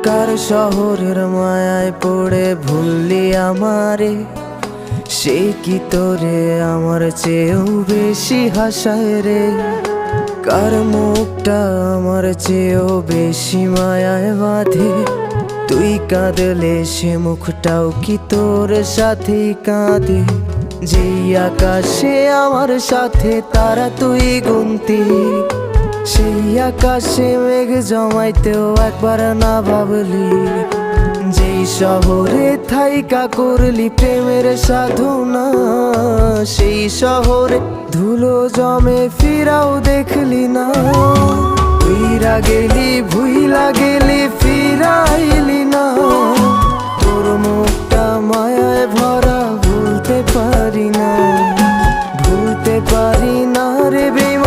কার শহরের মায়ায় পড়ে ভুললি আমারে, সে কি তোরে আমার চেয়েও বেশি হাসায় রে। কার মুখটা আমার চেয়েও বেশি মায়ায় বাঁধে, তুই কাঁদলে সে মুখটাও কি তোর সাথেই কাঁদে। যেই আকাশে আমার সাথে তারা তুই গুনতি, সেই আকাশে মেঘ জমাইতেও একবার না ভাবলি। যেই শহরে থাইকা করলি প্রেমের সাধনা, সেই শহরে ধুলো জমে ফিরাও দেখলি না। উইরা গেলি ভুইলা গেলি ফিরাইলি না, তোর মুখটা মায়ায় ভরা ভুলতে পারি না, ভুলতে পারি না রে।